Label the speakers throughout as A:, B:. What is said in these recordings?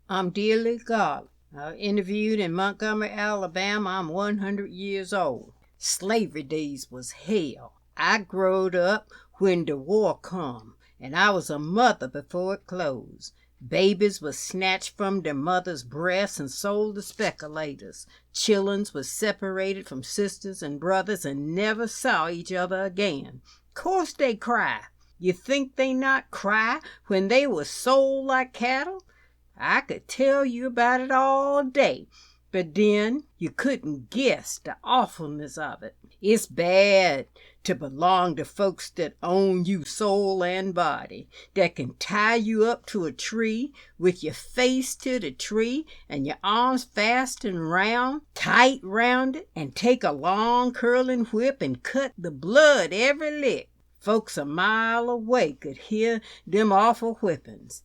A: I'm Dearly Garland. Interviewed in Montgomery, Alabama. I'm 100 years old. Slavery days was hell. I growed up when the war come, and I was a mother before it closed. Babies was snatched from their mother's breasts and sold to speculators. Children was separated from sisters and brothers and never saw each other again. Course they cry. You think they not cry when they was sold like cattle? I could tell you about it all day, but then you couldn't guess the awfulness of it. It's bad to belong to folks that own you soul and body, that can tie you up to a tree with your face to the tree and your arms fastened round, tight round it, and take a long curling whip and cut the blood every lick. Folks a mile away could hear them awful whippings.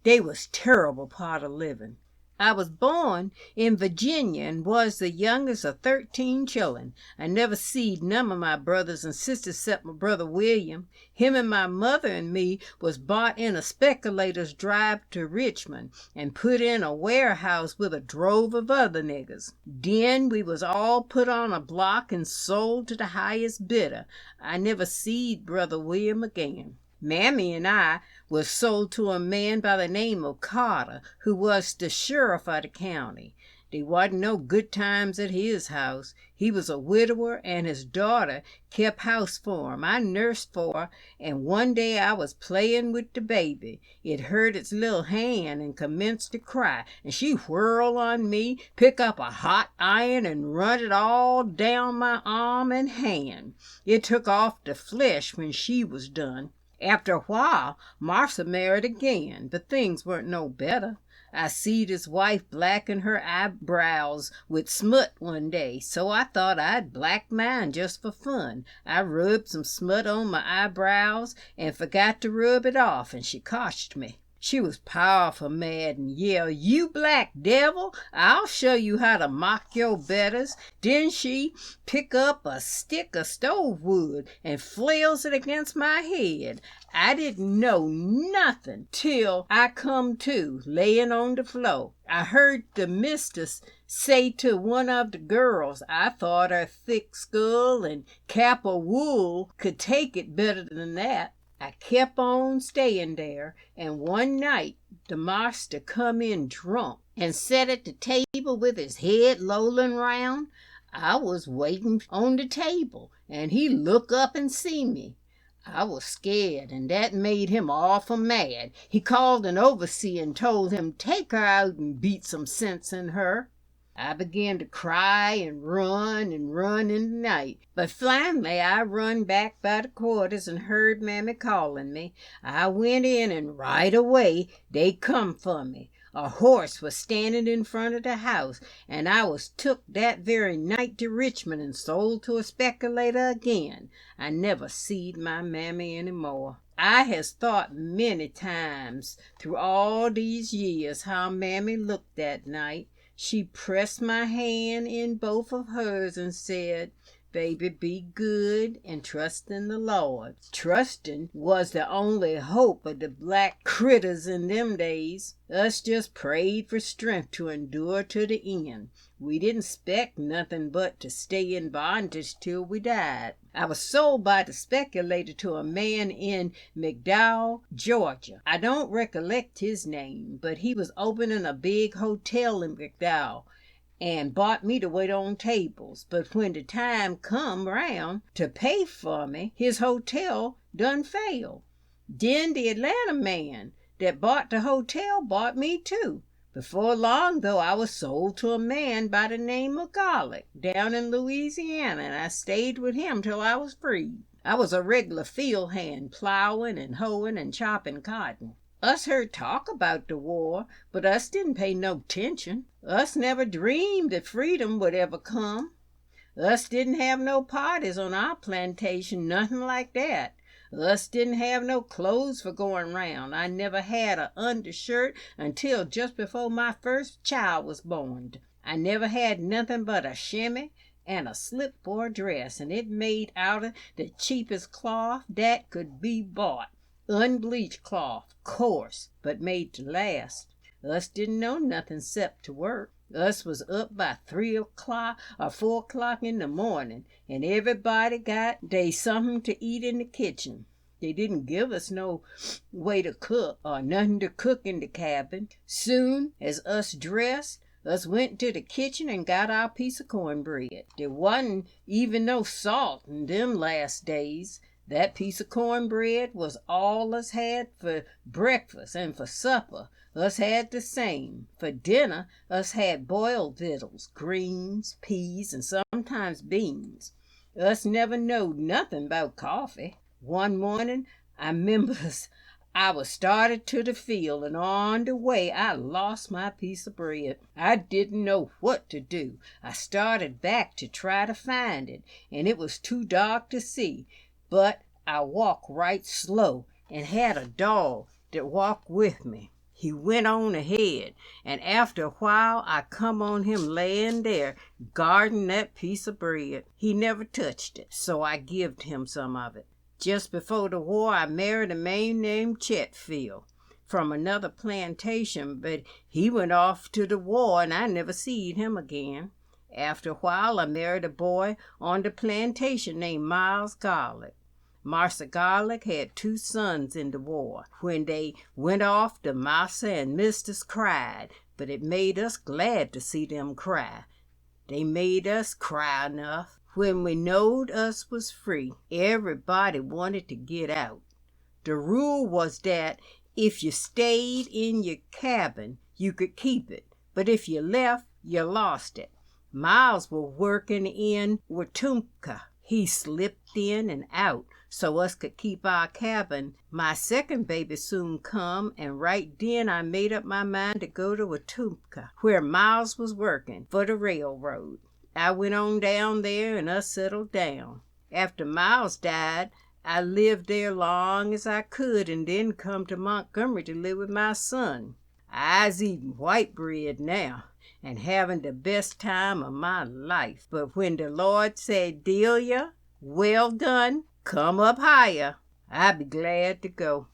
A: They was terrible part of living. I was born in Virginia and was the youngest of 13 children. I never seed none of my brothers and sisters except my brother William. Him and my mother and me was bought in a speculator's drive to Richmond and put in a warehouse with a drove of other niggers. Then we was all put on a block and sold to the highest bidder. I never seed brother William again. Mammy and I was sold to a man by the name of Carter, who was the sheriff of the county. They wasn't no good times at his house. He was a widower, and his daughter kept house for him. I nursed for her, and one day I was playing with the baby. It hurt its little hand and commenced to cry, and she whirled on me, pick up a hot iron, and run it all down my arm and hand. It took off the flesh when she was done. After a while, Martha married again, but things weren't no better. I seed his wife blacken her eyebrows with smut one day, so I thought I'd black mine just for fun. I rubbed some smut on my eyebrows and forgot to rub it off, and she cotched me. She was powerful mad and yelled, "You black devil, I'll show you how to mock your betters." Then she pick up a stick of stove wood and flails it against my head. I didn't know nothing till I come to, laying on the floor. I heard the mistress say to one of the girls, I thought her thick skull and cap of wool could take it better than that. I kept on staying there, and one night the master come in drunk and sat at the table with his head lolling round. I was waiting on the table, and he look up and see me. I was scared, and that made him awful mad. He called an overseer and told him take her out and beat some sense in her. I began to cry and run in the night, but finally I run back by the quarters and heard Mammy calling me. I went in, and right away they come for me. A horse was standing in front of the house, and I was took that very night to Richmond and sold to a speculator again. I never seed my mammy any more. I has thought many times through all these years how Mammy looked that night. She pressed my hand in both of hers and said, "Baby, be good and trust in the Lord." Trusting was the only hope of the black critters in them days. Us just prayed for strength to endure to the end. We didn't expect nothing but to stay in bondage till we died. I was sold by the speculator to a man in McDowell, Georgia. I don't recollect his name, but he was opening a big hotel in McDowell and bought me to wait on tables. But when the time come round to pay for me, his hotel done failed. Then the Atlanta man that bought the hotel bought me too. Before long, though, I was sold to a man by the name of Garlick down in Louisiana, and I stayed with him till I was freed. I was a regular field hand, plowing and hoeing and chopping cotton. Us heard talk about the war, but us didn't pay no attention. Us never dreamed that freedom would ever come. Us didn't have no parties on our plantation, nothing like that. Us didn't have no clothes for going round. I never had a undershirt until just before my first child was born. I never had nothing but a shimmy and a slip for a dress, and it made out of the cheapest cloth that could be bought. Unbleached cloth, coarse, but made to last. Us didn't know nothing 'cept to work. Us was up by 3 o'clock or 4 o'clock in the morning, and everybody got dey something to eat in the kitchen. They didn't give us no way to cook or nothing to cook in the cabin. Soon as us dressed, us went to the kitchen and got our piece of cornbread. There wasn't even no salt in them last days. That piece of cornbread was all us had for breakfast, and for supper us had the same. For dinner us had boiled victuals, greens, peas, and sometimes beans. Us never knowed nothing about coffee. One morning I 'members I was started to the field, and on the way I lost my piece of bread. I didn't know what to do. I started back to try to find it, and it was too dark to see. But I walked right slow, and had a dog that walked with me. He went on ahead, and after a while I come on him laying there, guarding that piece of bread. He never touched it, so I gived him some of it. Just before the war I married a man named Chetfield from another plantation, but he went off to the war and I never seed him again. After a while I married a boy on the plantation named Miles Garlick. Marsa Garlick had 2 sons in the war. When they went off, the massa and misters cried, but it made us glad to see them cry. They made us cry enough. When we knowed us was free, everybody wanted to get out. The rule was that if you stayed in your cabin, you could keep it, but if you left, you lost it. Miles was working in Wetumpka. He slipped in and out so us could keep our cabin. My second baby soon come, and right then I made up my mind to go to Wetumpka, where Miles was working for the railroad. I went on down there and us settled down. After Miles died, I lived there long as I could, and then come to Montgomery to live with my son. I's eating white bread now, and having the best time of my life. But when the Lord said, "Delia, well done, come up higher," I be glad to go.